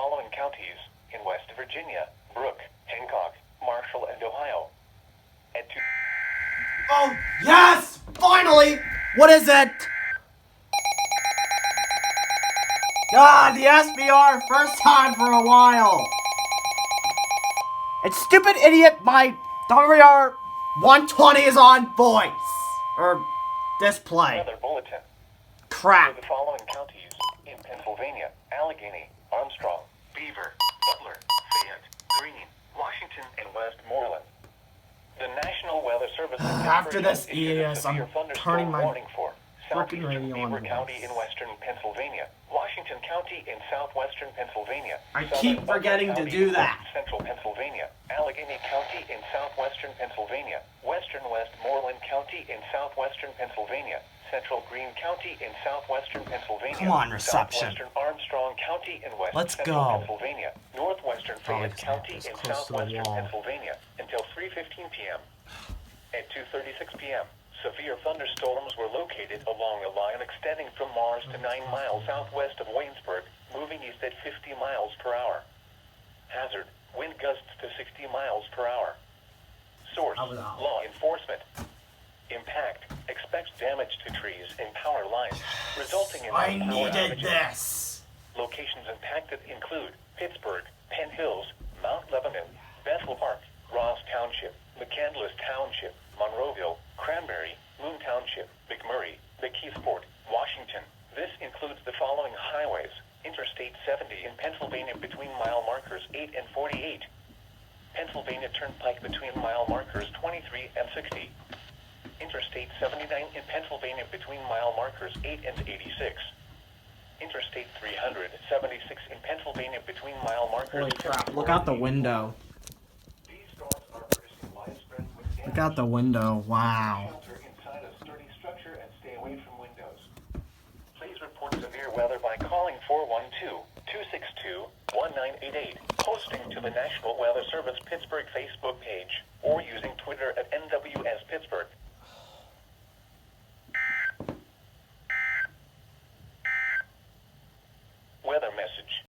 following counties in West Virginia: Brooke, Hancock, Marshall, and Ohio. At Oh, yes! Finally! What is it? God, the SBR, first time for a while. And stupid idiot, my WR 120 is on voice. Or display. Weather bulletin. Crap. For the following counties in Pennsylvania: Allegheny, Armstrong, Beaver, Butler, Fayette, Greene, Washington, and Westmoreland. The National Weather Service After this issued a ES, severe I'm thunderstorm turning my warning for frickin' southeastern radio on Beaver voice. County in western Pennsylvania, Washington County in southwestern Pennsylvania, I southern keep Butler forgetting to County do in that. west central Pennsylvania, Allegheny County in southwestern Pennsylvania, western Westmoreland County in southwestern Pennsylvania, central Greene County in southwestern Pennsylvania. Come on, reception. Southwestern Armstrong County in west Let's central go. Pennsylvania, northwestern Probably Fayette 'cause I'm County this in close to the southwestern wall. Pennsylvania until 3:15 p.m. At 2:36 p.m., severe thunderstorms were located along a line extending from Mars to 9 miles southwest of Waynesburg, moving east at 50 miles per hour. Hazard: wind gusts to 60 miles per hour. Source: law enforcement. Impact: expects damage to trees and power lines, resulting in I power needed outages. this. Locations impacted include Pittsburgh, Penn Hills, Mount Lebanon, Bethel Park, Ross Township, McCandless Township, Monroeville, Cranberry, Moon Township, McMurray, McKeesport, Washington. This includes the following highways: Interstate 70 in Pennsylvania between mile markers 8 and 48. Pennsylvania Turnpike between mile markers 23 and 60. Interstate 79 in Pennsylvania between mile markers 8 and 86. Interstate 376 in Pennsylvania between mile markers Holy crap, 54 look out the and 84. window. These storms are producing widespread wind damage. Look out the window. Wow. Shelter inside a sturdy structure and stay away from windows. Please report severe weather by calling 412-262-1988, posting to the National Weather Service Pittsburgh Facebook page, or using Twitter at NWS Pittsburgh.